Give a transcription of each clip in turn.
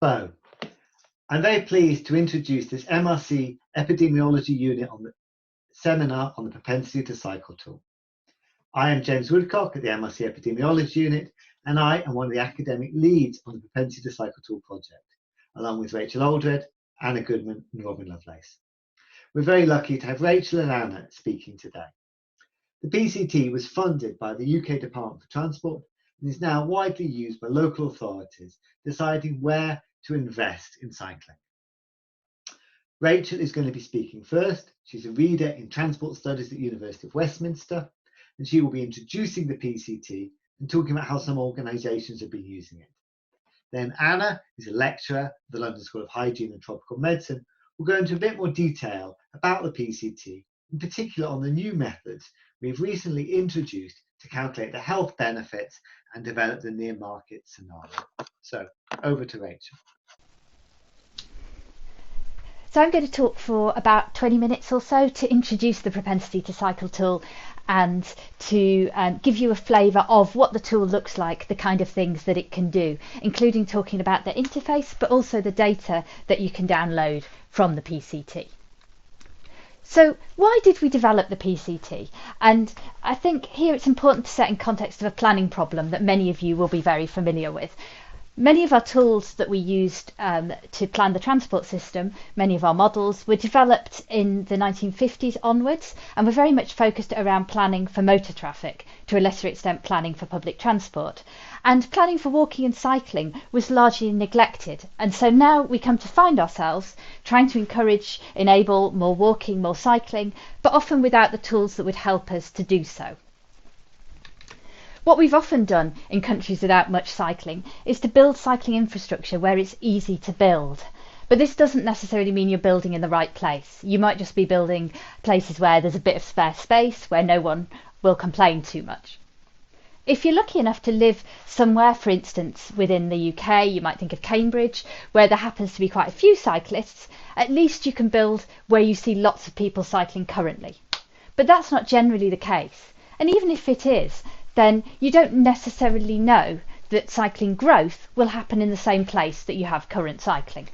So, I'm very pleased to introduce this MRC Epidemiology Unit on the seminar on the Propensity to Cycle tool. I am James Woodcock at the MRC Epidemiology Unit, and I am one of the academic leads on the Propensity to Cycle tool project, along with Rachel Aldred, Anna Goodman, and Robin Lovelace. We're very lucky to have Rachel and Anna speaking today. The PCT was funded by the UK Department for Transport and is now widely used by local authorities deciding where to invest in cycling. Rachel is going to be speaking first. She's a reader in Transport Studies at the University of Westminster, and she will be introducing the PCT and talking about how some organisations have been using it. Then Anna, who's a lecturer at the London School of Hygiene and Tropical Medicine, will go into a bit more detail about the PCT, in particular on the new methods we've recently introduced to calculate the health benefits and develop the near market scenario. So over to Rachel. So I'm going to talk for about 20 minutes or so to introduce the Propensity to Cycle tool and to give you a flavour of what the tool looks like, the kind of things that it can do, including talking about the interface, but also the data that you can download from the PCT. So why did we develop the PCT? And I think here it's important to set in context of a planning problem that many of you will be very familiar with. Many of our tools that we used to plan the transport system, many of our models, were developed in the 1950s onwards and were very much focused around planning for motor traffic, to a lesser extent planning for public transport. And planning for walking and cycling was largely neglected. And so now we come to find ourselves trying to enable more walking, more cycling, but often without the tools that would help us to do so. What we've often done in countries without much cycling is to build cycling infrastructure where it's easy to build. But this doesn't necessarily mean you're building in the right place. You might just be building places where there's a bit of spare space, where no one will complain too much. If you're lucky enough to live somewhere, for instance, within the UK, you might think of Cambridge, where there happens to be quite a few cyclists, at least you can build where you see lots of people cycling currently. But that's not generally the case. And even if it is, then you don't necessarily know that cycling growth will happen in the same place that you have current cycling.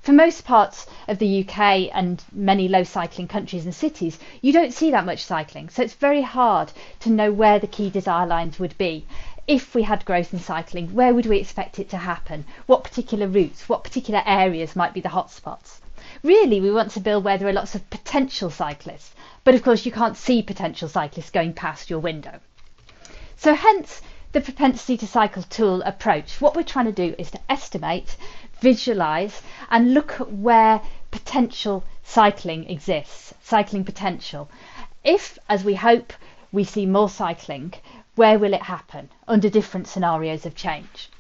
For most parts of the UK and many low cycling countries and cities, you don't see that much cycling, so it's very hard to know where the key desire lines would be. If we had growth in cycling, where would we expect it to happen? What particular routes, what particular areas might be the hotspots? Really, we want to build where there are lots of potential cyclists, but of course you can't see potential cyclists going past your window. So hence the Propensity to Cycle tool approach. What we're trying to do is to estimate, visualise and look at where potential cycling exists, cycling potential. If, as we hope, we see more cycling, where will it happen under different scenarios of change?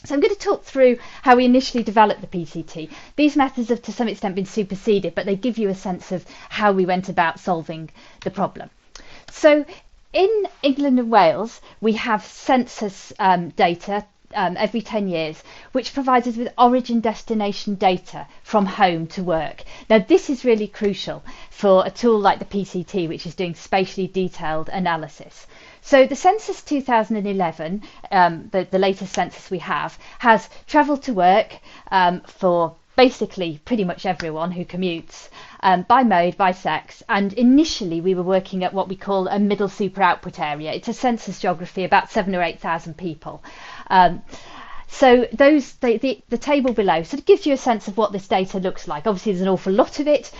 So I'm going to talk through how we initially developed the PCT. These methods have to some extent been superseded, but they give you a sense of how we went about solving the problem. So in England and Wales, we have census data every 10 years, which provides us with origin destination data from home to work. Now, this is really crucial for a tool like the PCT, which is doing spatially detailed analysis. So the census 2011, the latest census we have, has travel to work for basically pretty much everyone who commutes, by mode, by sex, and initially we were working at what we call a middle super output area. It's a census geography, about 7,000 or 8,000 people. So the table below sort of gives you a sense of what this data looks like. Obviously there's an awful lot of it.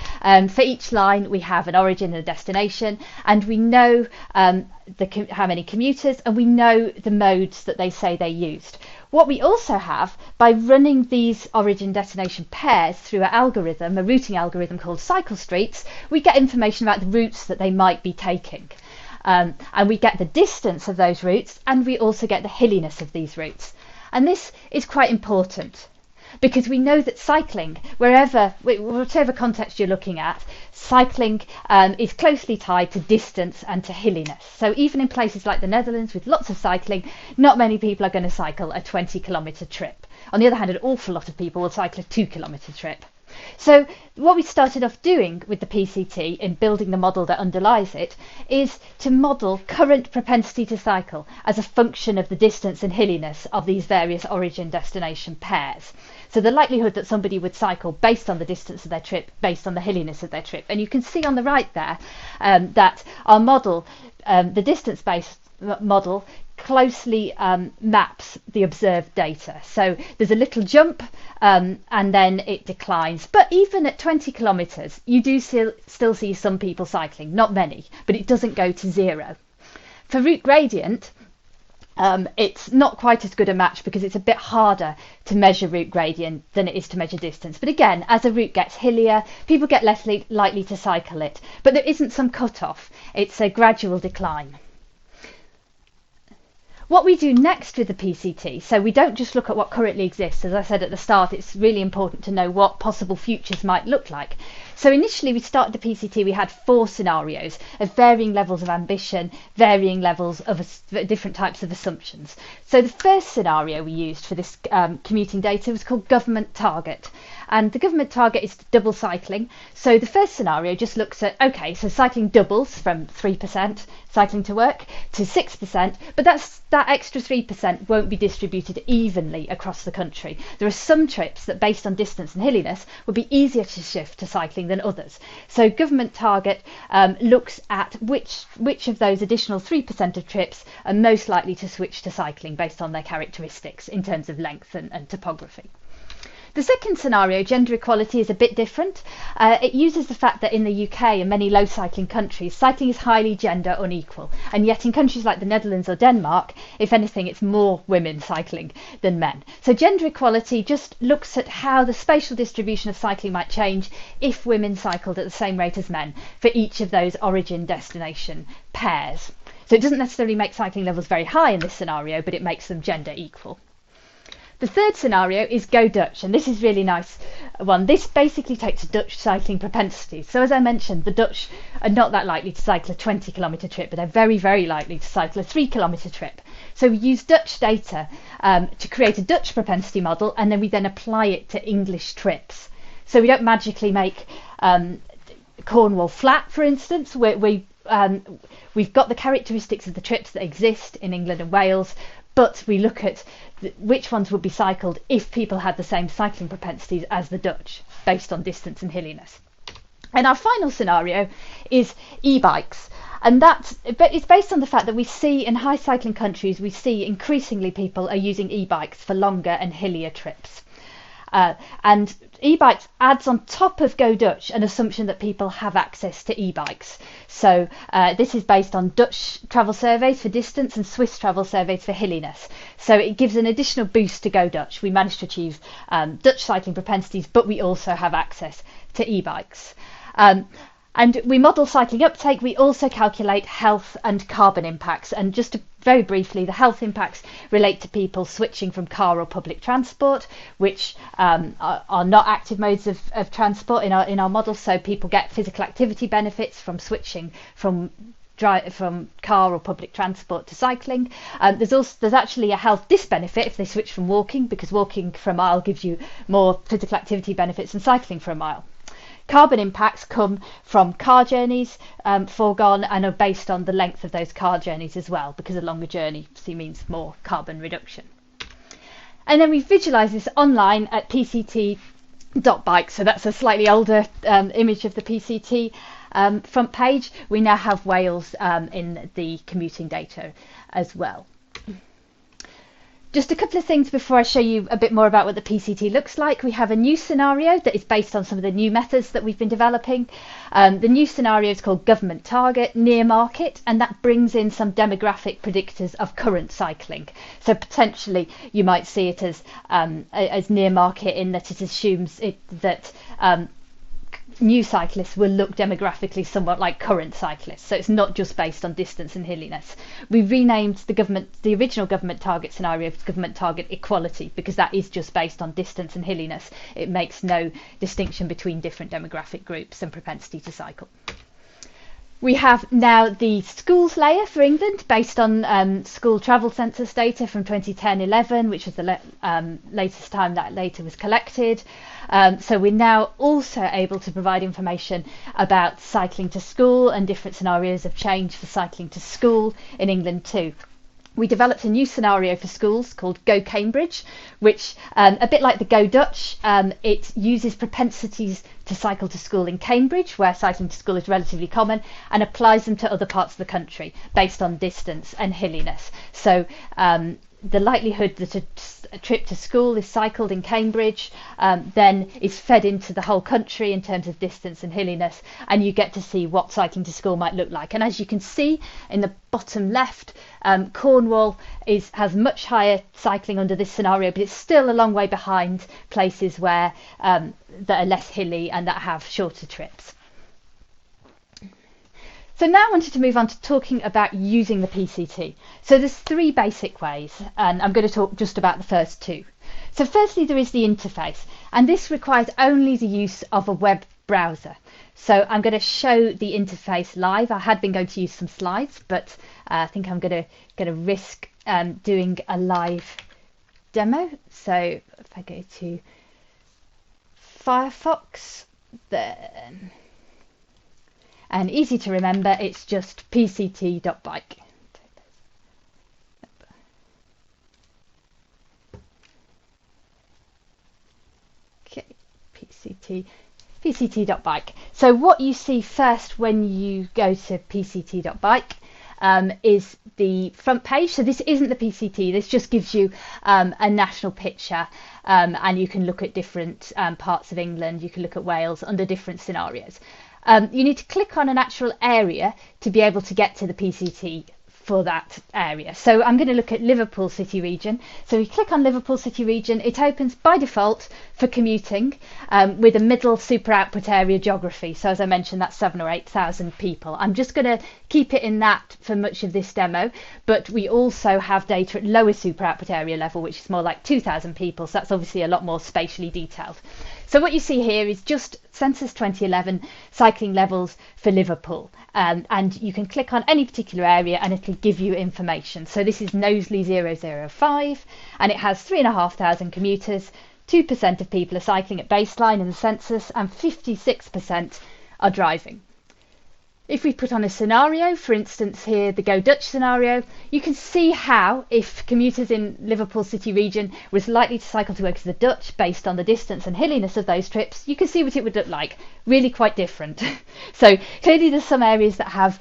For each line we have an origin and a destination, and we know how many commuters, and we know the modes that they say they used. What we also have, by running these origin destination pairs through an algorithm, a routing algorithm called Cycle Streets, we get information about the routes that they might be taking. And we get the distance of those routes, and we also get the hilliness of these routes. And this is quite important, because we know that cycling, whatever context you're looking at, cycling is closely tied to distance and to hilliness. So even in places like the Netherlands with lots of cycling, not many people are going to cycle a 20-kilometre trip. On the other hand, an awful lot of people will cycle a 2-kilometre trip. So what we started off doing with the PCT in building the model that underlies it is to model current propensity to cycle as a function of the distance and hilliness of these various origin destination pairs. So the likelihood that somebody would cycle based on the distance of their trip, based on the hilliness of their trip. And you can see on the right there that our model, the distance-based model, closely maps the observed data. So there's a little jump and then it declines. But even at 20 kilometres, you do still see some people cycling, not many, but it doesn't go to zero. For route gradient, it's not quite as good a match because it's a bit harder to measure route gradient than it is to measure distance. But again, as a route gets hillier, people get less likely to cycle it. But there isn't some cut-off. It's a gradual decline. What we do next with the PCT, so we don't just look at what currently exists. As I said at the start, it's really important to know what possible futures might look like. So initially we started the PCT, we had 4 scenarios of varying levels of ambition, varying levels of different types of assumptions. So the first scenario we used for this commuting data was called government target. And the government target is double cycling. So the first scenario just looks at, okay, so cycling doubles from 3% cycling to work to 6%, but that extra 3% won't be distributed evenly across the country. There are some trips that, based on distance and hilliness, would be easier to shift to cycling than others. So government target looks at which of those additional 3% of trips are most likely to switch to cycling based on their characteristics in terms of length and topography. The second scenario, gender equality, is a bit different. It uses the fact that in the UK and many low cycling countries, cycling is highly gender unequal. And yet in countries like the Netherlands or Denmark, if anything, it's more women cycling than men. So gender equality just looks at how the spatial distribution of cycling might change if women cycled at the same rate as men for each of those origin-destination pairs. So it doesn't necessarily make cycling levels very high in this scenario, but it makes them gender equal. The third scenario is Go Dutch, and this is really nice one. This basically takes Dutch cycling propensity. So as I mentioned, the Dutch are not that likely to cycle a 20 kilometre trip, but they're very, very likely to cycle a 3 kilometre trip. So we use Dutch data to create a Dutch propensity model, and then we then apply it to English trips. So we don't magically make Cornwall flat, for instance. We've got the characteristics of the trips that exist in England and Wales, but we look at which ones would be cycled if people had the same cycling propensities as the Dutch, based on distance and hilliness. And our final scenario is e-bikes. And it's based on the fact that we see in high cycling countries, we see increasingly people are using e-bikes for longer and hillier trips. And e-bikes adds on top of Go Dutch an assumption that people have access to e-bikes. So this is based on Dutch travel surveys for distance and Swiss travel surveys for hilliness. So it gives an additional boost to Go Dutch. We managed to achieve Dutch cycling propensities, but we also have access to e-bikes. And we model cycling uptake. We also calculate health and carbon impacts. And just very briefly, the health impacts relate to people switching from car or public transport, which are not active modes of transport in our model. So people get physical activity benefits from switching from car or public transport to cycling. There's actually a health disbenefit if they switch from walking, because walking for a mile gives you more physical activity benefits than cycling for a mile. Carbon impacts come from car journeys foregone and are based on the length of those car journeys as well, because a longer journey means more carbon reduction. And then we visualise this online at pct.bike. So that's a slightly older image of the PCT front page. We now have Wales in the commuting data as well. Just a couple of things before I show you a bit more about what the PCT looks like. We have a new scenario that is based on some of the new methods that we've been developing. The new scenario is called Government Target Near Market, and that brings in some demographic predictors of current cycling. So potentially you might see it as near market in that it assumes that new cyclists will look demographically somewhat like current cyclists. So it's not just based on distance and hilliness. We renamed the original government target scenario as government target equality, because that is just based on distance and hilliness. It makes no distinction between different demographic groups and propensity to cycle. We have now the schools layer for England based on school travel census data from 2010-11, which was the latest time that data was collected. So we're now also able to provide information about cycling to school and different scenarios of change for cycling to school in England too. We developed a new scenario for schools called Go Cambridge, which, a bit like the Go Dutch, it uses propensities to cycle to school in Cambridge, where cycling to school is relatively common, and applies them to other parts of the country based on distance and hilliness. So the likelihood that a trip to school is cycled in Cambridge then is fed into the whole country in terms of distance and hilliness, and you get to see what cycling to school might look like. And as you can see in the bottom left, Cornwall has much higher cycling under this scenario, but it's still a long way behind places where that are less hilly and that have shorter trips. So now I wanted to move on to talking about using the PCT. So there's three basic ways, and I'm going to talk just about the first two. So firstly, there is the interface, and this requires only the use of a web browser. So I'm going to show the interface live. I had been going to use some slides, but I think I'm going to risk doing a live demo. So if I go to Firefox, then, and easy to remember, it's just pct.bike. Okay, pct.bike. So what you see first when you go to pct.bike is the front page. So this isn't the PCT, this just gives you a national picture, and you can look at different parts of England, you can look at Wales under different scenarios. You need to click on an actual area to be able to get to the PCT for that area. So I'm going to look at Liverpool City Region. So we click on Liverpool City Region, it opens by default for commuting with a middle super output area geography. So as I mentioned, that's 7,000 or 8,000 people. I'm just going to keep it in that for much of this demo, but we also have data at lower super output area level, which is more like 2,000 people. So that's obviously a lot more spatially detailed. So what you see here is just Census 2011 cycling levels for Liverpool, and you can click on any particular area and it'll give you information. So this is Knowsley 005, and it has 3,500 commuters, 2% of people are cycling at baseline in the census, and 56% are driving. If we put on a scenario, for instance here, the Go Dutch scenario, you can see how, if commuters in Liverpool City Region was likely to cycle to work as the Dutch based on the distance and hilliness of those trips, you can see what it would look like. Really quite different. So clearly there's some areas that have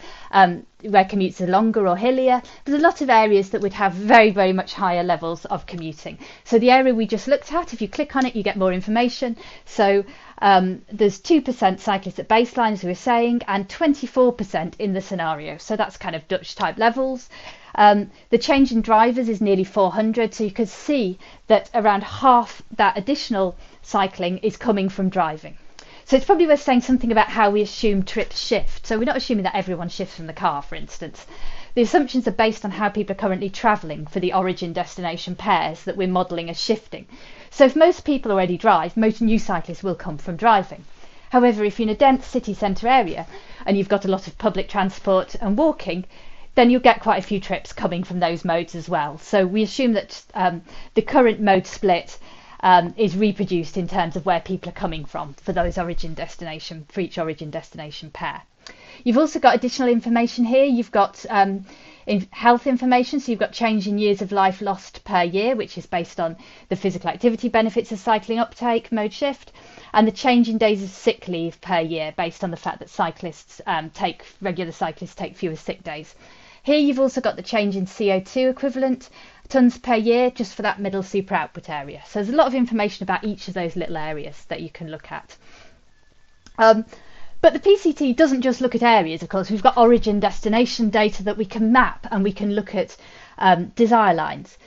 where commutes are longer or hillier. There's a lot of areas that would have very, very much higher levels of commuting. So the area we just looked at, if you click on it, you get more information. So there's 2% cyclists at baseline, as we were saying, and 24% in the scenario. So that's kind of Dutch type levels. The change in drivers is nearly 400. So you could see that around half that additional cycling is coming from driving. So it's probably worth saying something about how we assume trips shift. So we're not assuming that everyone shifts from the car, for instance. The assumptions are based on how people are currently travelling for the origin-destination pairs that we're modelling as shifting. So if most people already drive, most new cyclists will come from driving. However, if you're in a dense city centre area and you've got a lot of public transport and walking, then you'll get quite a few trips coming from those modes as well. So we assume that the current mode split is reproduced in terms of where people are coming from for those for each origin destination pair. You've also got additional information here. You've got health information, so you've got change in years of life lost per year, which is based on the physical activity benefits of cycling uptake, mode shift, and the change in days of sick leave per year based on the fact that regular cyclists take fewer sick days. Here you've also got the change in CO2 equivalent tonnes per year just for that middle super output area. So there's a lot of information about each of those little areas that you can look at. But the PCT doesn't just look at areas, of course. We've got origin destination data that we can map, and we can look at desire lines.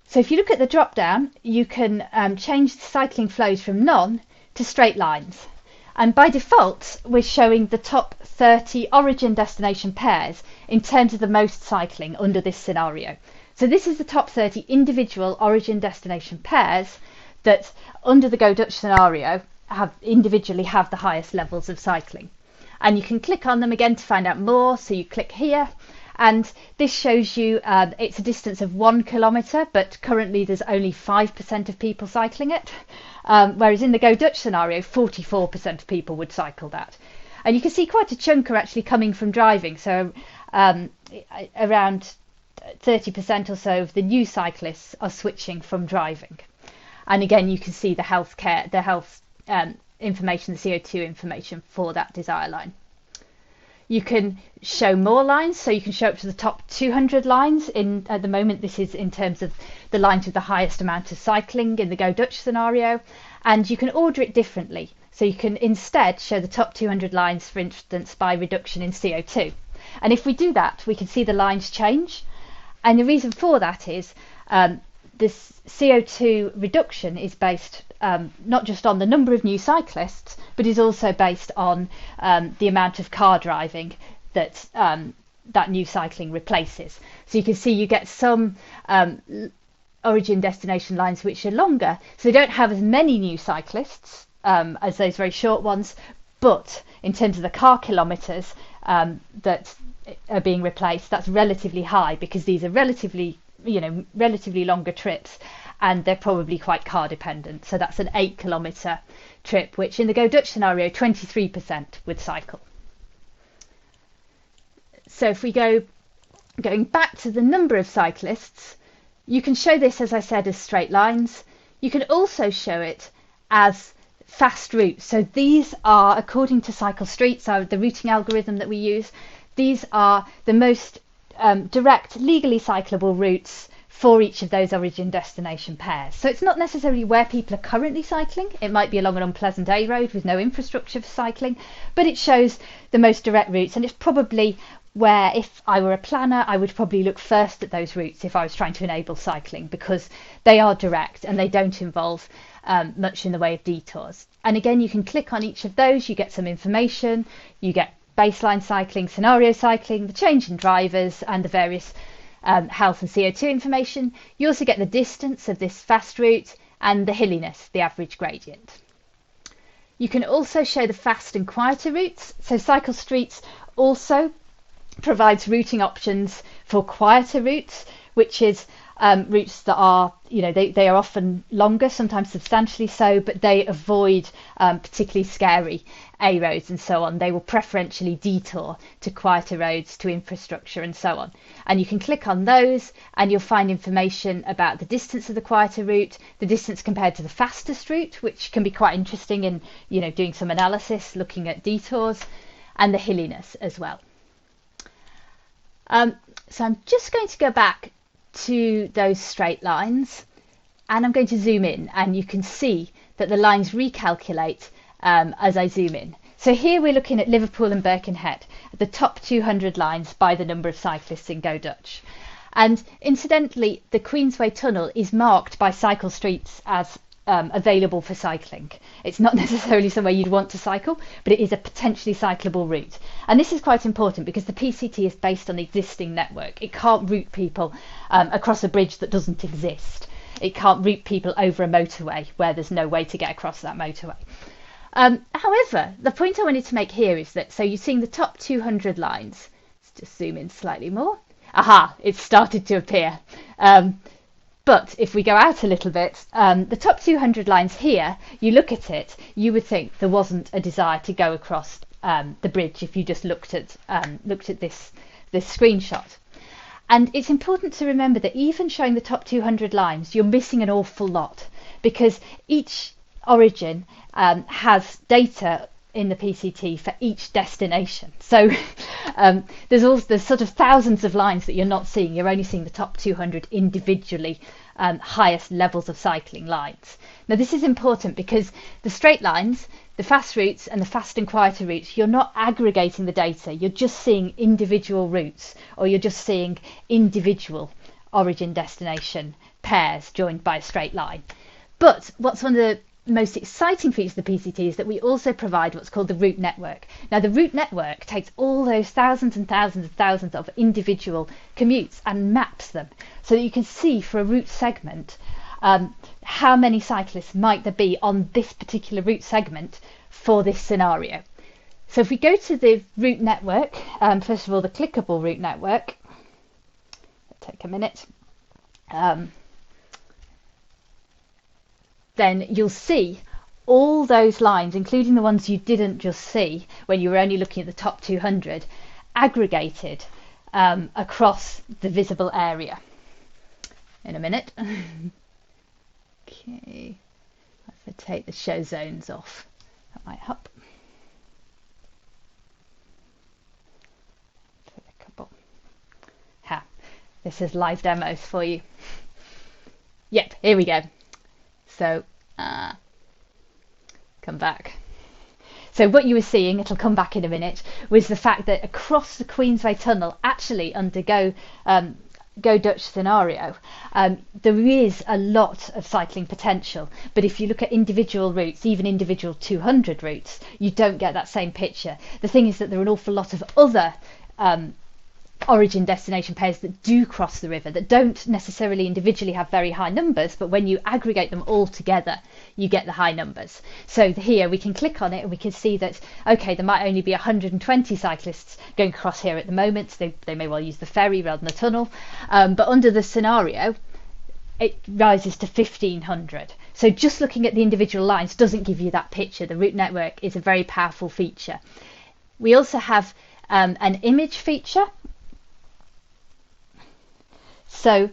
So if you look at the drop down, you can change the cycling flows from none to straight lines. And by default, we're showing the top 30 origin destination pairs in terms of the most cycling under this scenario. So this is the top 30 individual origin destination pairs that under the Go Dutch scenario individually have the highest levels of cycling. And you can click on them again to find out more. So you click here, and this shows you it's a distance of 1 kilometre, but currently there's only 5% of people cycling it. Whereas in the Go Dutch scenario, 44% of people would cycle that. And you can see quite a chunk are actually coming from driving. So around 30% or so of the new cyclists are switching from driving. And again, you can see the health information, the CO2 information for that desire line. You can show more lines, so you can show up to the top 200 lines. At the moment, this is in terms of the lines with the highest amount of cycling in the Go Dutch scenario, and you can order it differently. So you can instead show the top 200 lines, for instance, by reduction in CO2. And if we do that, we can see the lines change. And the reason for that is this CO2 reduction is based not just on the number of new cyclists, but is also based on the amount of car driving that that new cycling replaces. So you can see you get some origin destination lines which are longer, so they don't have as many new cyclists as those very short ones, but in terms of the car kilometres that are being replaced, that's relatively high, because these are relatively longer trips, and they're probably quite car dependent. So that's an 8 kilometre trip, which in the Go Dutch scenario 23% would cycle. So if we going back to the number of cyclists, you can show this, as I said, as straight lines. You can also show it as fast routes. So these are, according to Cycle Street, so the routing algorithm that we use, these are the most direct, legally cyclable routes for each of those origin destination pairs. So it's not necessarily where people are currently cycling. It might be along an unpleasant A road with no infrastructure for cycling, but it shows the most direct routes, and it's probably where, if I were a planner, I would probably look first at those routes if I was trying to enable cycling, because they are direct and they don't involve much in the way of detours. And again, you can click on each of those, you get some information, you get baseline cycling, scenario cycling, the change in drivers, and the various health and CO2 information. You also get the distance of this fast route and the hilliness, the average gradient. You can also show the fast and quieter routes. So Cycle Streets also provides routing options for quieter routes, which is routes that are, they are often longer, sometimes substantially so, but they avoid particularly scary A roads and so on. They will preferentially detour to quieter roads, to infrastructure and so on. And you can click on those and you'll find information about the distance of the quieter route, the distance compared to the fastest route, which can be quite interesting in, doing some analysis, looking at detours, and the hilliness as well. So I'm just going to go back to those straight lines, and I'm going to zoom in, and you can see that the lines recalculate as I zoom in. So here we're looking at Liverpool and Birkenhead, the top 200 lines by the number of cyclists in Go Dutch. And incidentally, the Queensway Tunnel is marked by Cycle Streets as available for cycling. It's not necessarily somewhere you'd want to cycle, but it is a potentially cyclable route. And this is quite important because the PCT is based on the existing network. It can't route people across a bridge that doesn't exist. It can't route people over a motorway where there's no way to get across that motorway. However, the point I wanted to make here is that, so you're seeing the top 200 lines. Let's just zoom in slightly more. Aha, it's started to appear. But if we go out a little bit, the top 200 lines here, you look at it, you would think there wasn't a desire to go across the bridge if you just looked at this screenshot. And it's important to remember that even showing the top 200 lines, you're missing an awful lot, because each origin has data in the PCT for each destination. So there's sort of thousands of lines that you're not seeing. You're only seeing the top 200 individually highest levels of cycling lines. Now this is important because the straight lines, the fast routes and the fast and quieter routes, you're not aggregating the data. You're just seeing individual routes, or you're just seeing individual origin destination pairs joined by a straight line. But what's one of the most exciting features of the PCT is that we also provide what's called the route network. Now the route network takes all those thousands and thousands and thousands of individual commutes and maps them so that you can see for a route segment how many cyclists might there be on this particular route segment for this scenario. So if we go to the route network, first of all, the clickable route network, it'll take a minute, then you'll see all those lines, including the ones you didn't just see when you were only looking at the top 200, aggregated across the visible area. In a minute. Okay, if I take the show zones off, that might help. This is live demos for you. Yep, here we go. So come back. So what you were seeing, it'll come back in a minute, was the fact that across the Queensway Tunnel, actually under Go Dutch scenario, there is a lot of cycling potential. But if you look at individual routes, even individual 200 routes, you don't get that same picture. The thing is that there are an awful lot of other origin destination pairs that do cross the river, that don't necessarily individually have very high numbers, but when you aggregate them all together you get the high numbers. So here we can click on it and we can see that, okay, there might only be 120 cyclists going across here at the moment. They may well use the ferry rather than the tunnel, but under the scenario it rises to 1500. So just looking at the individual lines doesn't give you that picture. The route network is a very powerful feature. We also have an image feature. So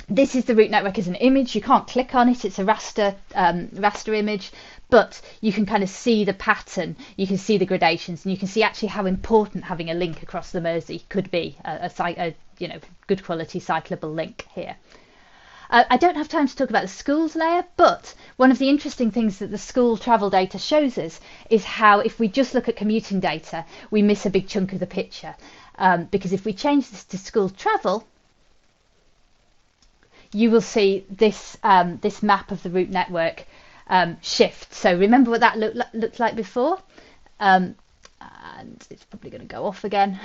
this is the route network as an image. You can't click on it. It's a raster image, but you can kind of see the pattern. You can see the gradations, and you can see actually how important having a link across the Mersey could be, a good quality cyclable link here. I don't have time to talk about the schools layer, but one of the interesting things that the school travel data shows us is how if we just look at commuting data, we miss a big chunk of the picture. Because if we change this to school travel, you will see this this map of the route network shift. So remember what that looked like before, and it's probably going to go off again.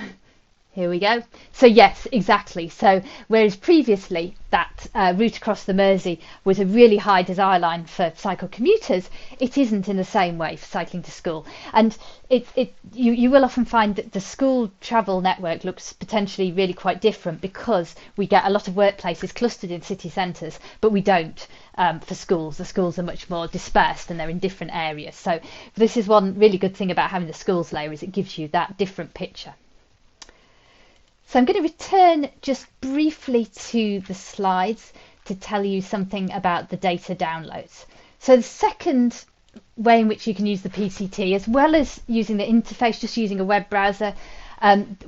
Here we go. So yes, exactly. So whereas previously that route across the Mersey was a really high desire line for cycle commuters, it isn't in the same way for cycling to school. And you will often find that the school travel network looks potentially really quite different because we get a lot of workplaces clustered in city centres, but we don't for schools. The schools are much more dispersed and they're in different areas. So this is one really good thing about having the schools layer, is it gives you that different picture. So I'm going to return just briefly to the slides to tell you something about the data downloads. So the second way in which you can use the PCT, as well as using the interface, just using a web browser,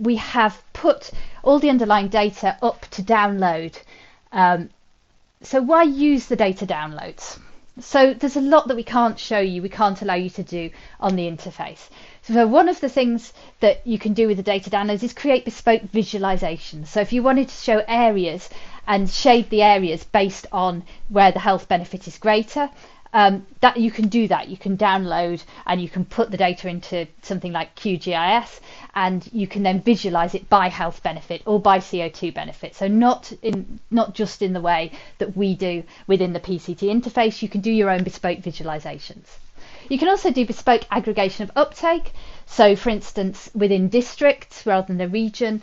we have put all the underlying data up to download. So why use the data downloads? So there's a lot that we can't show you, we can't allow you to do on the interface. So one of the things that you can do with the data downloads is create bespoke visualizations. So if you wanted to show areas and shade the areas based on where the health benefit is greater, that you can do that. You can download and you can put the data into something like QGIS, and you can then visualize it by health benefit or by CO2 benefit. So not just in the way that we do within the PCT interface. You can do your own bespoke visualizations. You can also do bespoke aggregation of uptake. So for instance, within districts rather than the region,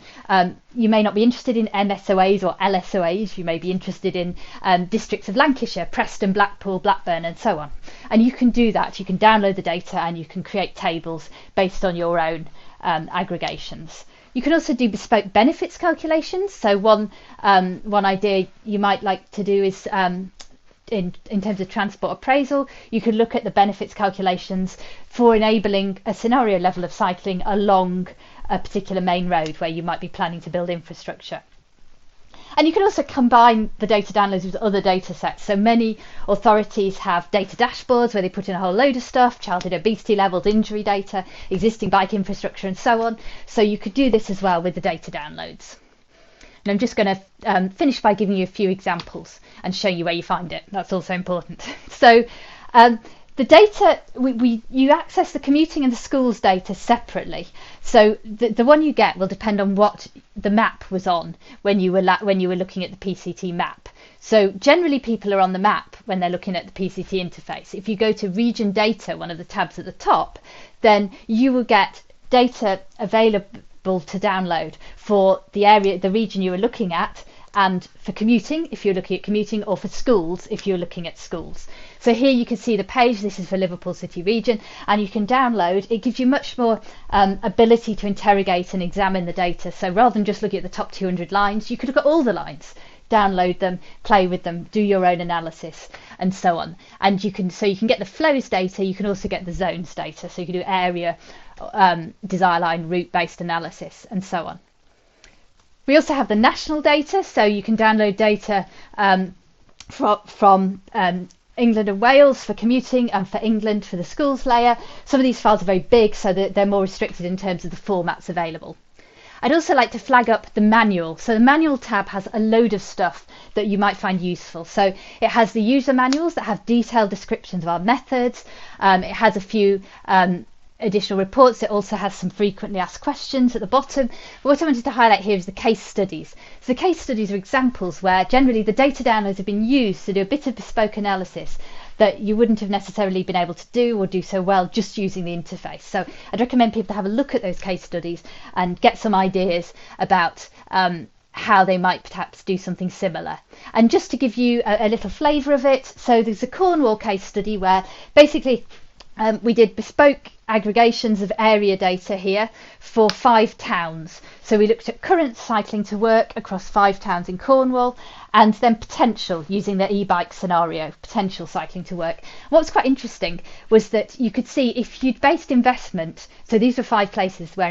you may not be interested in MSOAs or LSOAs. You may be interested in districts of Lancashire, Preston, Blackpool, Blackburn, and so on. And you can do that. You can download the data and you can create tables based on your own aggregations. You can also do bespoke benefits calculations. So one idea you might like to do is in terms of transport appraisal, you could look at the benefits calculations for enabling a scenario level of cycling along a particular main road where you might be planning to build infrastructure. And you can also combine the data downloads with other data sets. So many authorities have data dashboards where they put in a whole load of stuff, childhood obesity levels, injury data, existing bike infrastructure, and so on. So you could do this as well with the data downloads. And I'm just going to finish by giving you a few examples and show you where you find it. That's also important. So the data, you access the commuting and the schools data separately. So the one you get will depend on what the map was on when you were looking at the PCT map. So generally people are on the map when they're looking at the PCT interface. If you go to region data, one of the tabs at the top, then you will get data available to download for the area, the region you are looking at, and for commuting, if you're looking at commuting, or for schools, if you're looking at schools. So here you can see the page. This is for Liverpool City region, and you can download. It gives you much more ability to interrogate and examine the data. So rather than just looking at the top 200 lines, you could look at all the lines, download them, play with them, do your own analysis, and so on. And you can get the flows data. You can also get the zones data. So you can do area, desire line, route based analysis, and so on. We also have the national data, so you can download data from England and Wales for commuting, and for England for the schools layer. Some of these files are very big, so that they're more restricted in terms of the formats available. I'd also like to flag up the manual. So the manual tab has a load of stuff that you might find useful. So it has the user manuals that have detailed descriptions of our methods. It has a few additional reports. It also has some frequently asked questions at the bottom. But what I wanted to highlight here is the case studies. So the case studies are examples where generally the data downloads have been used to do a bit of bespoke analysis that you wouldn't have necessarily been able to do or do so well just using the interface. So I'd recommend people to have a look at those case studies and get some ideas about how they might perhaps do something similar. And just to give you a little flavour of it, so there's a Cornwall case study where basically we did bespoke aggregations of area data here for 5 towns. So we looked at current cycling to work across 5 towns in Cornwall, and then potential using the e-bike scenario, potential cycling to work. What was quite interesting was that you could see if you'd based investment, so these were 5 places where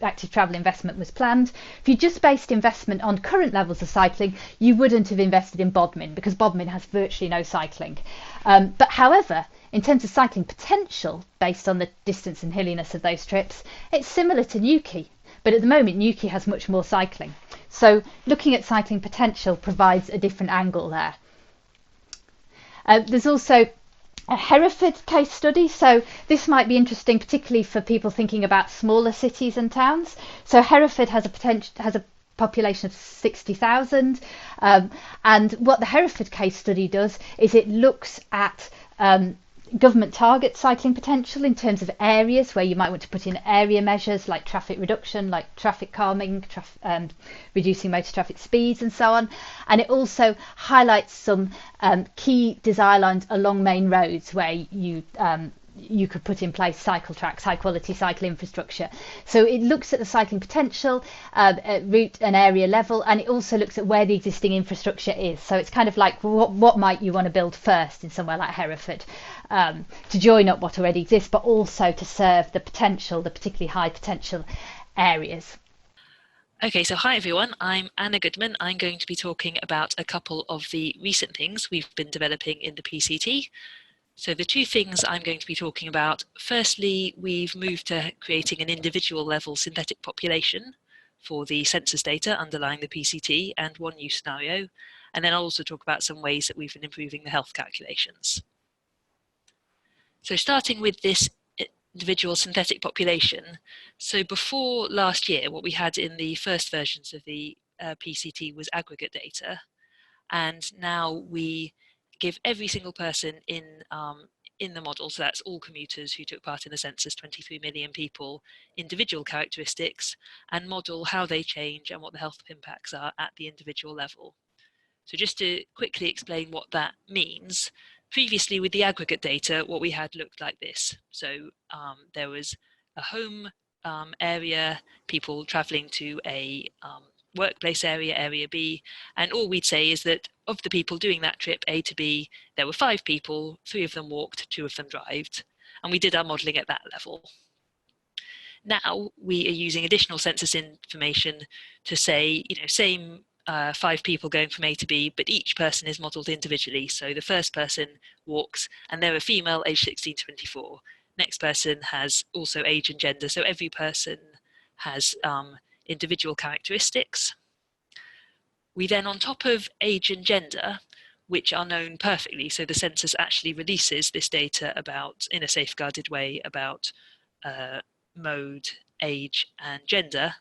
active travel investment was planned. If you just based investment on current levels of cycling, you wouldn't have invested in Bodmin because Bodmin has virtually no cycling. But however, in terms of cycling potential, based on the distance and hilliness of those trips, it's similar to Newquay. But at the moment, Newquay has much more cycling. So looking at cycling potential provides a different angle there. There's also a Hereford case study. So this might be interesting, particularly for people thinking about smaller cities and towns. So Hereford has a population of 60,000. And what the Hereford case study does is it looks at government target cycling potential in terms of areas where you might want to put in area measures like traffic reduction, like traffic calming, reducing motor traffic speeds and so on. And it also highlights some key desire lines along main roads where you could put in place cycle tracks, high quality cycle infrastructure. So it looks at the cycling potential at route and area level, and it also looks at where the existing infrastructure is. So it's kind of like what might you want to build first in somewhere like Hereford to join up what already exists, but also to serve the potential, the particularly high potential areas. Okay, so hi everyone, I'm Anna Goodman. I'm going to be talking about a couple of the recent things we've been developing in the PCT. So the 2 things I'm going to be talking about, firstly, we've moved to creating an individual level synthetic population for the census data underlying the PCT and one use scenario. And then I'll also talk about some ways that we've been improving the health calculations. So starting with this individual synthetic population. So before last year, what we had in the first versions of the PCT was aggregate data. And now we give every single person in the model, so that's all commuters who took part in the census, 23 million people, individual characteristics, and model how they change and what the health impacts are at the individual level. So just to quickly explain what that means, previously with the aggregate data, what we had looked like this. So there was a home area, people travelling to a workplace area, area B, and all we'd say is that of the people doing that trip A to B, there were 5 people, 3 of them walked, 2 of them drived, and we did our modelling at that level. Now we are using additional census information to say, same 5 people going from A to B, but each person is modelled individually. So the first person walks and they're a female aged 16 to 24. Next person has also age and gender. So every person has individual characteristics. We then, on top of age and gender, which are known perfectly, so the census actually releases this data about, in a safeguarded way, about mode, age and gender,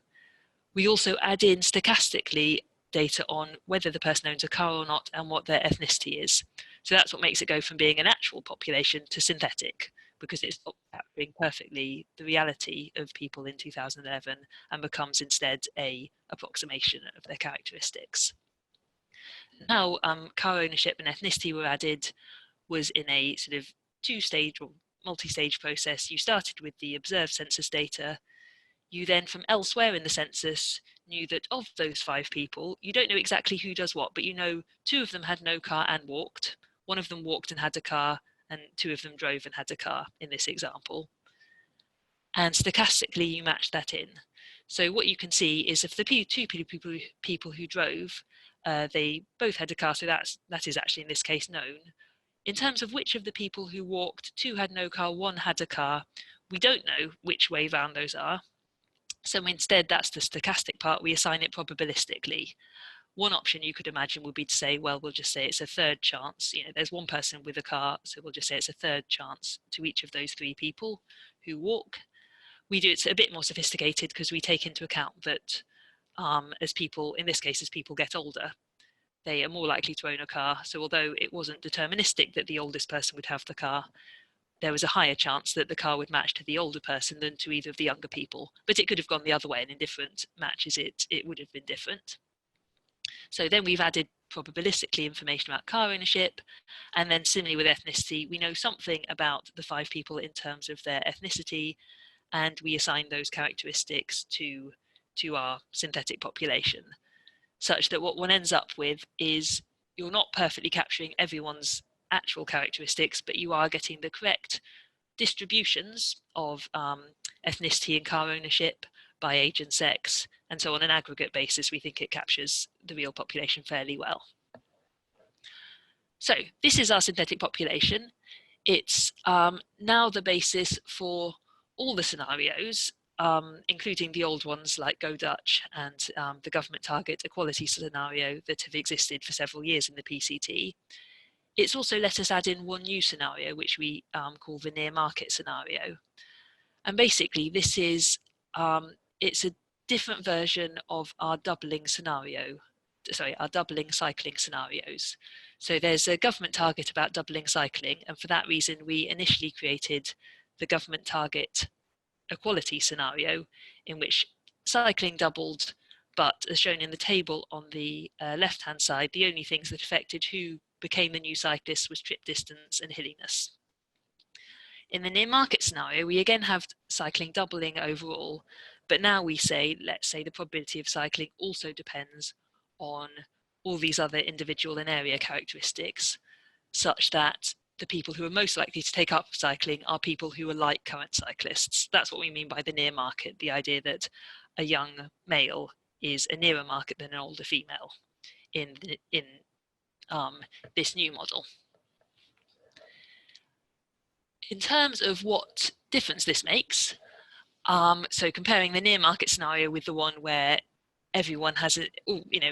we also add in stochastically data on whether the person owns a car or not and what their ethnicity is. So that's what makes it go from being an actual population to synthetic, because it's not capturing perfectly the reality of people in 2011 and becomes instead a approximation of their characteristics. How car ownership and ethnicity were added was in a sort of two-stage or multi-stage process. You started with the observed census data. You then, from elsewhere in the census, knew that of those 5 people, you don't know exactly who does what, but you know 2 of them had no car and walked. 1 of them walked and had a car, and 2 of them drove and had a car in this example. And stochastically, you match that in. So what you can see is if the 2 people who drove, they both had a car, so that is actually in this case known. In terms of which of the people who walked, 2 had no car, 1 had a car, we don't know which way round those are. So instead, that's the stochastic part, we assign it probabilistically. One option you could imagine would be to say, well, we'll just say it's a third chance. You know, there's 1 person with a car, so we'll just say it's a third chance to each of those 3 people who walk. We do it a bit more sophisticated because we take into account that as people, in this case, as people get older, they are more likely to own a car. So although it wasn't deterministic that the oldest person would have the car, there was a higher chance that the car would match to the older person than to either of the younger people. But it could have gone the other way, and in different matches it would have been different. So then we've added probabilistically information about car ownership, and then similarly with ethnicity, we know something about the 5 people in terms of their ethnicity, and we assign those characteristics to our synthetic population, such that what one ends up with is you're not perfectly capturing everyone's actual characteristics, but you are getting the correct distributions of ethnicity and car ownership by age and sex. And so on an aggregate basis, we think it captures the real population fairly well. So this is our synthetic population. It's now the basis for all the scenarios, including the old ones like Go Dutch and the government target equality scenario that have existed for several years in the PCT. It's also let us add in one new scenario, which we call the near market scenario. And basically this is, it's a different version of our doubling scenario, sorry, our doubling cycling scenarios. So there's a government target about doubling cycling, and for that reason we initially created the government target equality scenario, in which cycling doubled, but as shown in the table on the left-hand side, the only things that affected who became the new cyclists was trip distance and hilliness. In the near market scenario, we again have cycling doubling overall, but now we say, let's say the probability of cycling also depends on all these other individual and area characteristics, such that the people who are most likely to take up cycling are people who are like current cyclists. That's what we mean by the near market, the idea that a young male is a nearer market than an older female in this new model. In terms of what difference this makes, so comparing the near market scenario with the one where everyone has a, you know,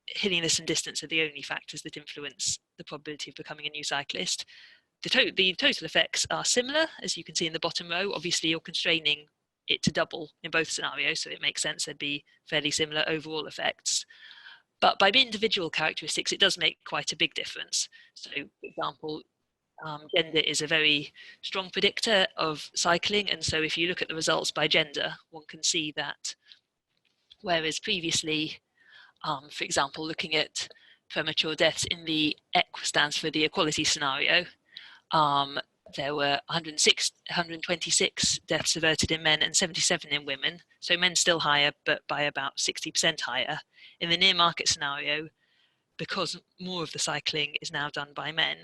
hilliness and distance are the only factors that influence the probability of becoming a new cyclist. The total effects are similar, as you can see in the bottom row. Obviously, you're constraining it to double in both scenarios, so it makes sense there'd be fairly similar overall effects. But by individual characteristics, it does make quite a big difference. So, for example, gender is a very strong predictor of cycling, and so if you look at the results by gender, one can see that whereas previously, for example, looking at premature deaths in the EQ stands for the equality scenario, there were 126 deaths averted in men and 77 in women, so men still higher, but by about 60% higher. In the near market scenario, because more of the cycling is now done by men,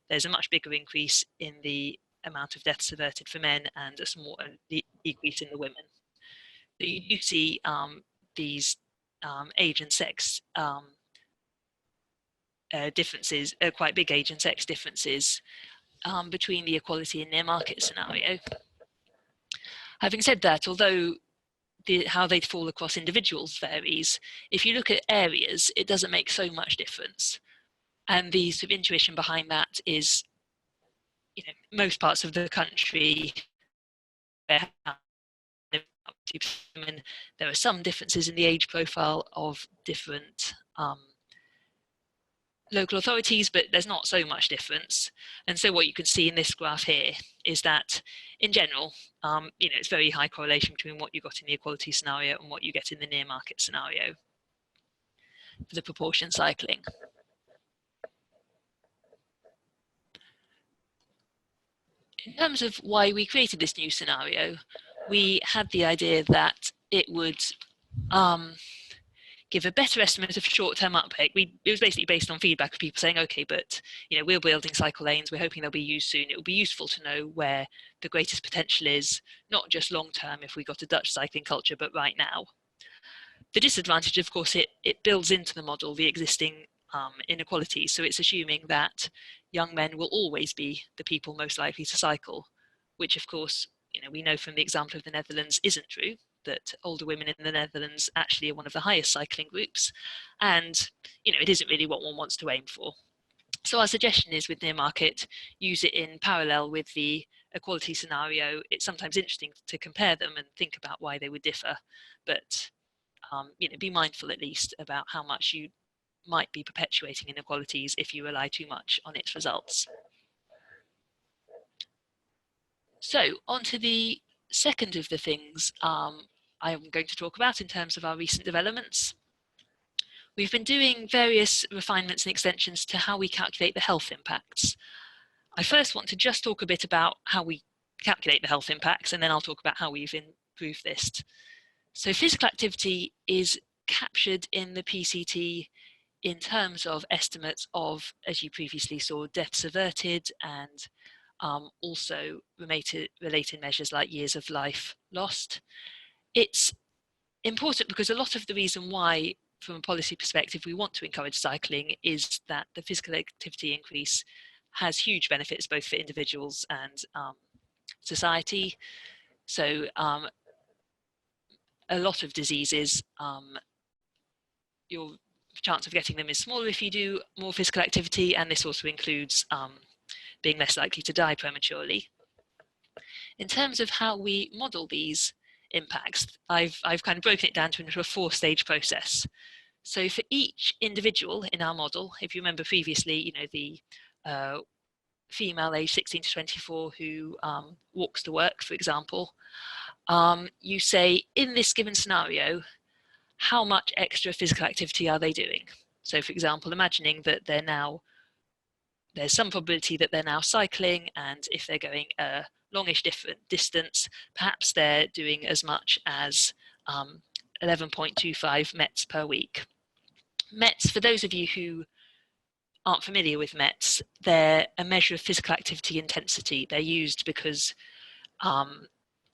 there's a much bigger increase in the amount of deaths averted for men and a small decrease in the women. So you do see these age and sex differences, quite big age and sex differences between the equality and near market scenario. Having said that, although how they fall across individuals varies, if you look at areas, it doesn't make so much difference. And the sort of intuition behind that is, you know, most parts of the country women. There are some differences in the age profile of different local authorities, but there's not so much difference. And so what you can see in this graph here is that in general, it's very high correlation between what you got in the equality scenario and what you get in the near market scenario for the proportion cycling. In terms of why we created this new scenario, we had the idea that it would give a better estimate of short-term uptake. It was basically based on feedback of people saying, okay, but we're building cycle lanes, we're hoping they'll be used soon. It will be useful to know where the greatest potential is, not just long-term if we got a Dutch cycling culture, but right now. The disadvantage, of course, it builds into the model the existing inequalities. So it's assuming that young men will always be the people most likely to cycle, which of course, we know from the example of the Netherlands isn't true, that older women in the Netherlands actually are one of the highest cycling groups. And, it isn't really what one wants to aim for. So our suggestion is with near market, use it in parallel with the equality scenario. It's sometimes interesting to compare them and think about why they would differ, but be mindful at least about how much you might be perpetuating inequalities if you rely too much on its results. So on to the second of the things I am going to talk about in terms of our recent developments. We've been doing various refinements and extensions to how we calculate the health impacts. I first want to just talk a bit about how we calculate the health impacts, and then I'll talk about how we've improved this. So physical activity is captured in the PCT in terms of estimates of, as you previously saw, deaths averted and also related measures like years of life lost. It's important because a lot of the reason why, from a policy perspective, we want to encourage cycling is that the physical activity increase has huge benefits both for individuals and society. So a lot of diseases, your chance of getting them is smaller if you do more physical activity, and this also includes being less likely to die prematurely. In terms of how we model these impacts, I've kind of broken it down into a 4-stage process. So for each individual in our model, if you remember previously, the female aged 16 to 24 who walks to work, for example, you say, in this given scenario, how much extra physical activity are they doing? So for example, imagining that there's some probability that they're now cycling, and if they're going a longish distance, perhaps they're doing as much as 11.25 METs per week. METs, for those of you who aren't familiar with METs, they're a measure of physical activity intensity. They're used because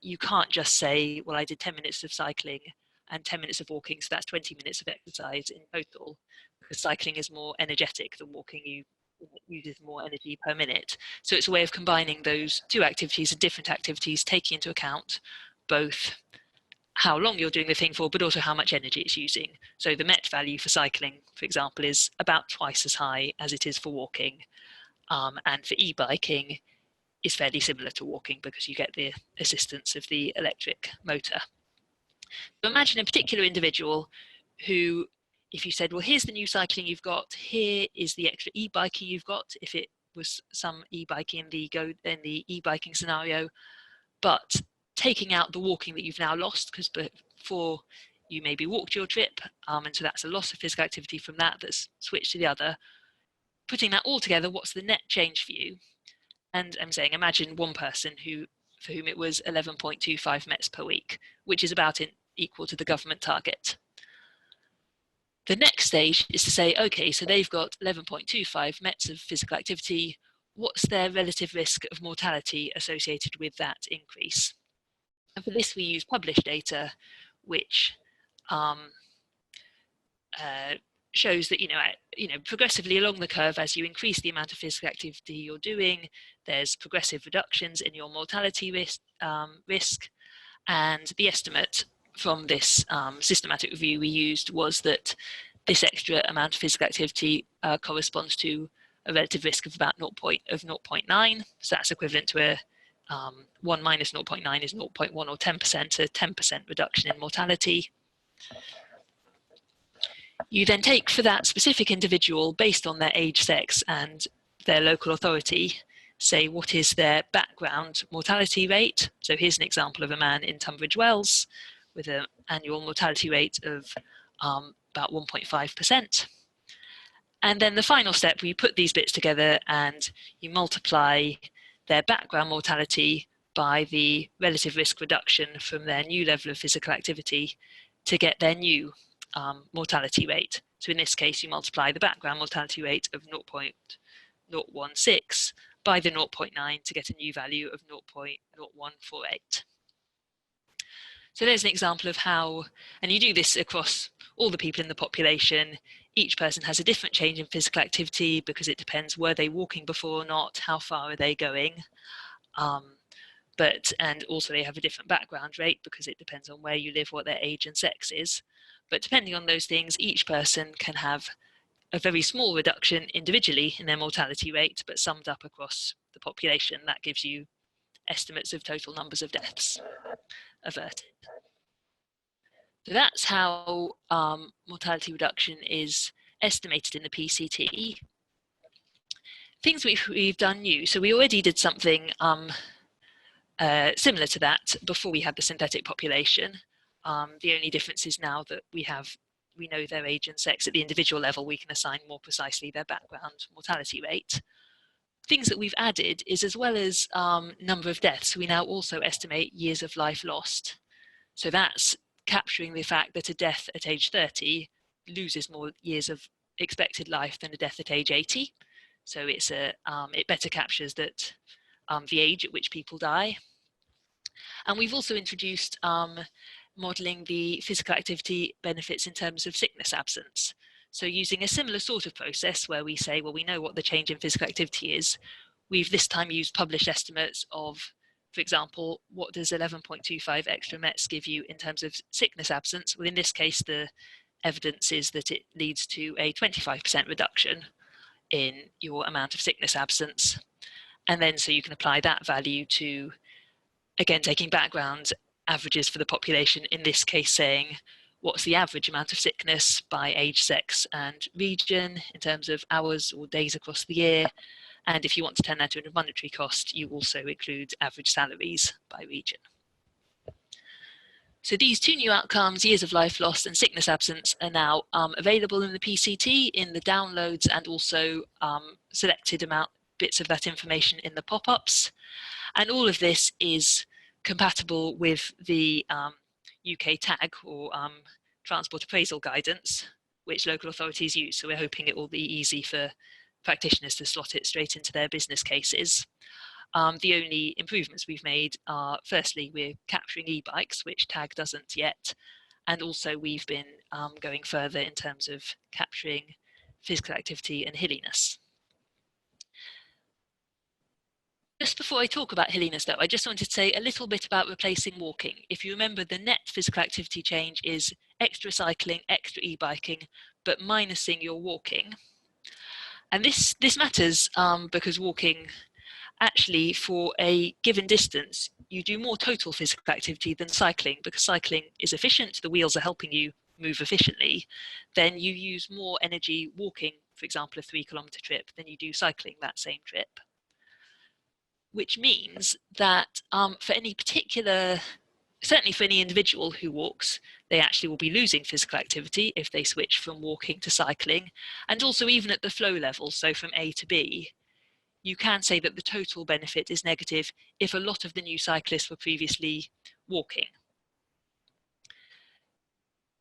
you can't just say, well, I did 10 minutes of cycling and 10 minutes of walking, so that's 20 minutes of exercise in total, because cycling is more energetic than walking. You uses more energy per minute. So it's a way of combining those two activities and different activities, taking into account both how long you're doing the thing for, but also how much energy it's using. So the MET value for cycling, for example, is about twice as high as it is for walking. And for e-biking, is fairly similar to walking because you get the assistance of the electric motor. So imagine a particular individual who, if you said, well, here's the new cycling you've got, here is the extra e-biking you've got, if it was some e-biking in the e-biking scenario, but taking out the walking that you've now lost, because before you maybe walked your trip, and so that's a loss of physical activity from that's switched to the other. Putting that all together, what's the net change for you? And I'm saying, imagine one person for whom it was 11.25 METs per week, which is about equal to the government target. The next stage is to say, okay, so they've got 11.25 METs of physical activity. What's their relative risk of mortality associated with that increase? And for this, we use published data, which shows that progressively along the curve, as you increase the amount of physical activity you're doing, there's progressive reductions in your mortality risk, and the estimate from this systematic review we used was that this extra amount of physical activity corresponds to a relative risk of about 0.9, so that's equivalent to 1 minus 0.9 is 0.1 or 10%, a 10% reduction in mortality. You then take for that specific individual, based on their age, sex, and their local authority, say what is their background mortality rate. So here's an example of a man in Tunbridge Wells with an annual mortality rate of about 1.5%. And then the final step, where you put these bits together and you multiply their background mortality by the relative risk reduction from their new level of physical activity to get their new mortality rate. So in this case, you multiply the background mortality rate of 0.016 by the 0.9 to get a new value of 0.0148. So there's an example of how, and you do this across all the people in the population. Each person has a different change in physical activity because it depends, were they walking before or not, how far are they going, and also they have a different background rate because it depends on where you live, what their age and sex is. But depending on those things, each person can have a very small reduction individually in their mortality rate, but summed up across the population, that gives you estimates of total numbers of deaths averted. So that's how mortality reduction is estimated in the PCT. Things we've done new. So we already did something similar to that before we had the synthetic population. The only difference is now that we know their age and sex at the individual level, we can assign more precisely their background mortality rate. Things that we've added is, as well as number of deaths, we now also estimate years of life lost. So that's capturing the fact that a death at age 30 loses more years of expected life than a death at age 80. So it better captures that the age at which people die. And we've also introduced modelling the physical activity benefits in terms of sickness absence. So using a similar sort of process where we say, well, we know what the change in physical activity is. We've this time used published estimates of, for example, what does 11.25 extra METs give you in terms of sickness absence? Well, in this case, the evidence is that it leads to a 25% reduction in your amount of sickness absence. And then so you can apply that value to, again, taking background averages for the population, in this case saying, what's the average amount of sickness by age, sex, and region in terms of hours or days across the year? And if you want to turn that into a monetary cost, you also include average salaries by region. So these two new outcomes, years of life lost and sickness absence, are now available in the PCT in the downloads, and also selected bits of that information in the pop-ups. And all of this is compatible with the UK TAG, or Transport Appraisal Guidance, which local authorities use. So we're hoping it will be easy for practitioners to slot it straight into their business cases. The only improvements we've made are, firstly, we're capturing e-bikes, which TAG doesn't yet, and also we've been going further in terms of capturing physical activity and hilliness. Just before I talk about hilliness, though, I just wanted to say a little bit about replacing walking. If you remember, the net physical activity change is extra cycling, extra e-biking, but minusing your walking. And this matters because walking, actually, for a given distance, you do more total physical activity than cycling, because cycling is efficient, the wheels are helping you move efficiently. Then you use more energy walking, for example, a 3-kilometre trip, than you do cycling that same trip. Which means that for any particular, certainly for any individual who walks, they actually will be losing physical activity if they switch from walking to cycling. And also even at the flow level, so from A to B, you can say that the total benefit is negative if a lot of the new cyclists were previously walking.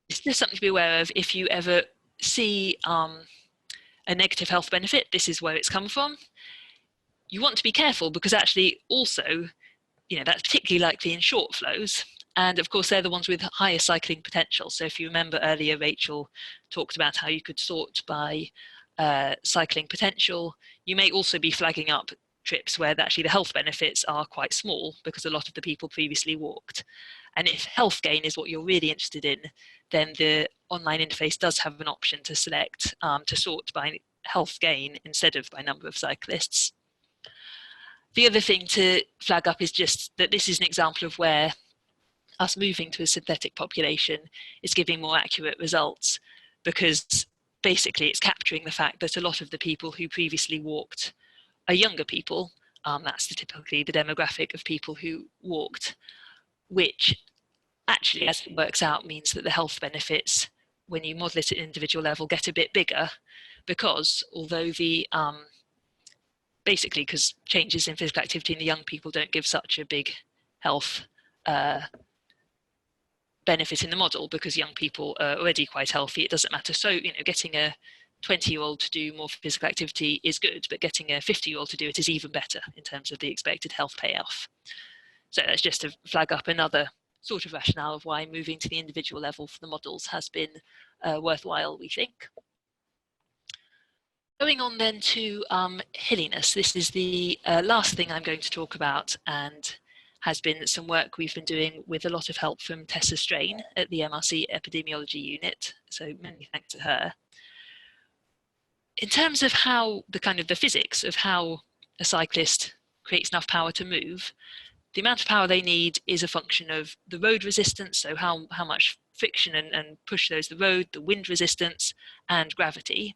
It's just something to be aware of. If you ever see a negative health benefit, this is where it's come from. You want to be careful, because actually also, that's particularly likely in short flows. And of course, they're the ones with higher cycling potential. So if you remember earlier, Rachel talked about how you could sort by cycling potential. You may also be flagging up trips where actually the health benefits are quite small because a lot of the people previously walked. And if health gain is what you're really interested in, then the online interface does have an option to select to sort by health gain instead of by number of cyclists. The other thing to flag up is just that this is an example of where us moving to a synthetic population is giving more accurate results, because basically it's capturing the fact that a lot of the people who previously walked are younger people. That's typically the demographic of people who walked, which actually, as it works out, means that the health benefits, when you model it at an individual level, get a bit bigger, because although the basically because changes in physical activity in the young people don't give such a big health benefit in the model, because young people are already quite healthy, it doesn't matter. So, you know, getting a 20-year-old to do more physical activity is good, but getting a 50-year-old to do it is even better in terms of the expected health payoff. So that's just to flag up another sort of rationale of why moving to the individual level for the models has been worthwhile, we think. Going on then to hilliness. This is the last thing I'm going to talk about, and has been some work we've been doing with a lot of help from Tessa Strain at the MRC Epidemiology Unit. So many thanks to her. In terms of how the physics of how a cyclist creates enough power to move, the amount of power they need is a function of the road resistance, so how much friction and push there's the road, the wind resistance, and gravity.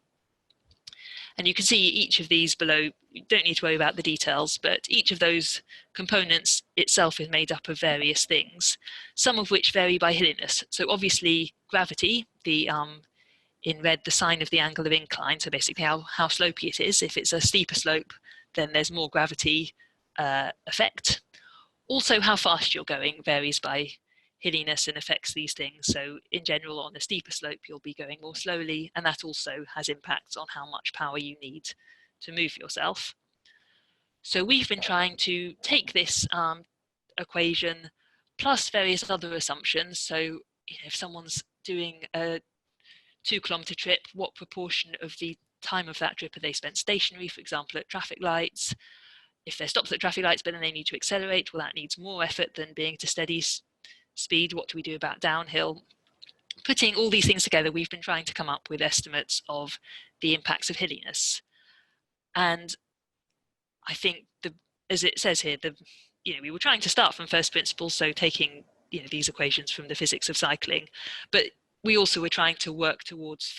And you can see each of these below. You don't need to worry about the details, but each of those components itself is made up of various things, some of which vary by hilliness. So obviously gravity, the in red, the sign of the angle of incline, so basically how slopey it is. If it's a steeper slope, then there's more gravity effect. Also, how fast you're going varies by hilliness and affects these things. So in general, on a steeper slope, you'll be going more slowly, and that also has impacts on how much power you need to move yourself. So we've been trying to take this equation plus various other assumptions. So, you know, if someone's doing a 2-kilometer trip, what proportion of the time of that trip are they spent stationary, for example, at traffic lights? If they're stopped at traffic lights, but then they need to accelerate, well, that needs more effort than being at a steady speed. What do we do about downhill? Putting all these things together, we've been trying to come up with estimates of the impacts of hilliness. And I think, as it says here, we were trying to start from first principles, so taking these equations from the physics of cycling, but we also were trying to work towards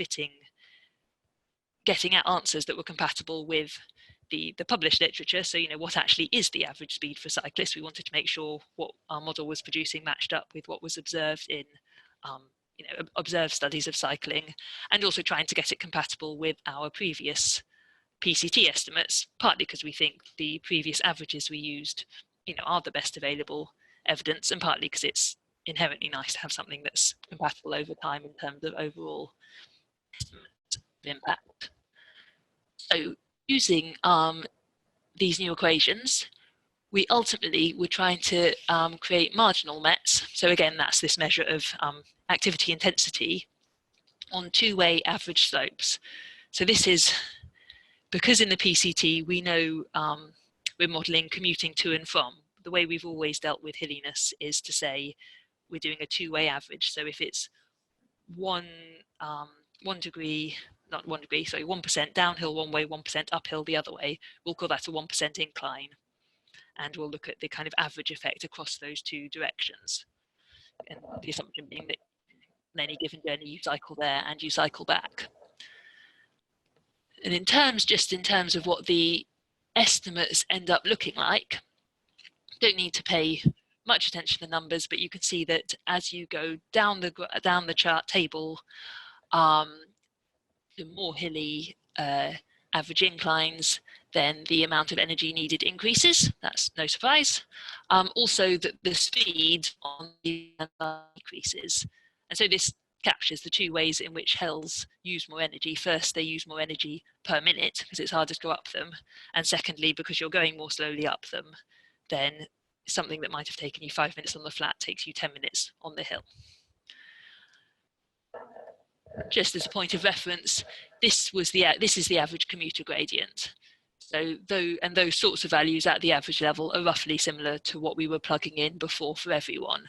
getting at answers that were compatible with the published literature. So, what actually is the average speed for cyclists? We wanted to make sure what our model was producing matched up with what was observed in observed studies of cycling, and also trying to get it compatible with our previous PCT estimates, partly because we think the previous averages we used are the best available evidence, and partly because it's inherently nice to have something that's compatible over time in terms of overall estimate of impact. So using these new equations, we ultimately were trying to create marginal nets. So again, that's this measure of activity intensity on two-way average slopes. So this is because in the PCT we know we're modelling commuting to and from. The way we've always dealt with hilliness is to say we're doing a two-way average. So if it's 1% downhill one way, 1% uphill the other way, we'll call that a 1% incline. And we'll look at the kind of average effect across those two directions. And the assumption being that in any given journey you cycle there and you cycle back. And in terms of what the estimates end up looking like, don't need to pay much attention to the numbers, but you can see that as you go down the chart table, the more hilly average inclines, then the amount of energy needed increases. That's no surprise. Also that the speed on the decreases. And so this captures the two ways in which hills use more energy. First, they use more energy per minute because it's harder to go up them. And secondly, because you're going more slowly up them, then something that might have taken you 5 minutes on the flat takes you 10 minutes on the hill. Just as a point of reference, this is the average commuter gradient. So those sorts of values at the average level are roughly similar to what we were plugging in before for everyone.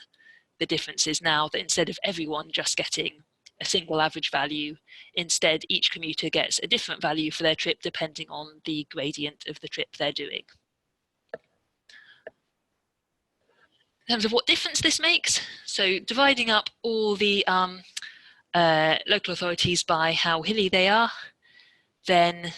The difference is now that instead of everyone just getting a single average value, instead each commuter gets a different value for their trip depending on the gradient of the trip they're doing. In terms of what difference this makes, so dividing up all the local authorities by how hilly they are, then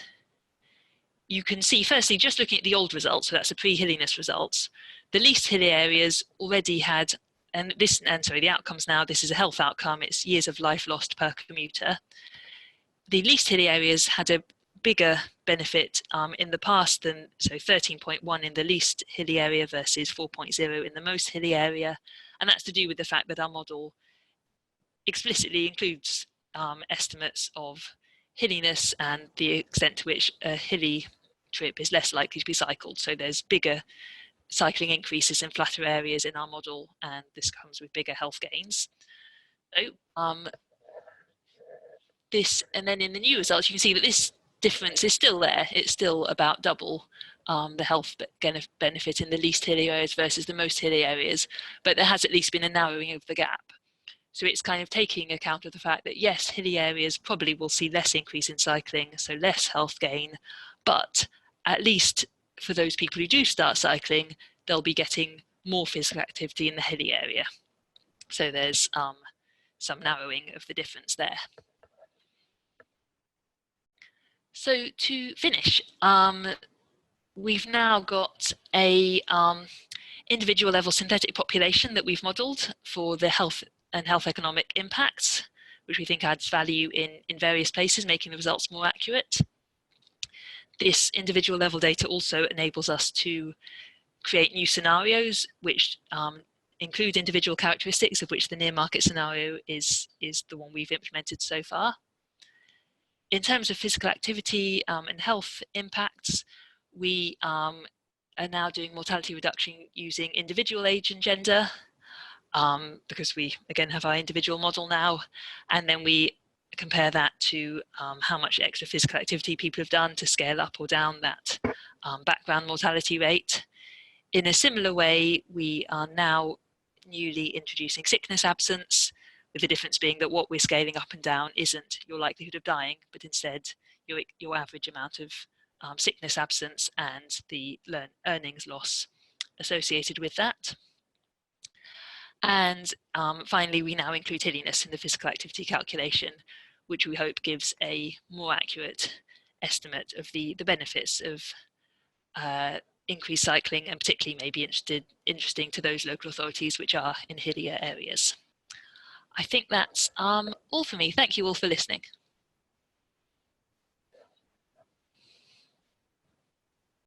you can see, firstly, just looking at the old results, so that's the pre-hilliness results, the least hilly areas already had, the outcomes now, this is a health outcome, it's years of life lost per commuter. The least hilly areas had a bigger benefit in the past than, so 13.1 in the least hilly area versus 4.0 in the most hilly area. And that's to do with the fact that our model explicitly includes estimates of hilliness and the extent to which a hilly trip is less likely to be cycled. So there's bigger cycling increases in flatter areas in our model, and this comes with bigger health gains. So and then in the new results, you can see that this difference is still there. It's still about double the health benefit in the least hilly areas versus the most hilly areas, but there has at least been a narrowing of the gap. So it's kind of taking account of the fact that yes, hilly areas probably will see less increase in cycling, so less health gain, but at least for those people who do start cycling, they'll be getting more physical activity in the hilly area. So there's some narrowing of the difference there. So to finish, we've now got a individual level synthetic population that we've modelled for the health and health economic impacts, which we think adds value in various places, making the results more accurate. This individual level data also enables us to create new scenarios, which include individual characteristics, of which the near market scenario is the one we've implemented so far. In terms of physical activity and health impacts, we are now doing mortality reduction using individual age and gender, because we again have our individual model now, and then we compare that to how much extra physical activity people have done to scale up or down that background mortality rate. In a similar way, we are now newly introducing sickness absence, with the difference being that what we're scaling up and down isn't your likelihood of dying, but instead your average amount of sickness absence and the earnings loss associated with that. And finally, we now include hilliness in the physical activity calculation, which we hope gives a more accurate estimate of the benefits of increased cycling, and particularly maybe interesting to those local authorities which are in hillier areas. I think that's all for me. Thank you all for listening.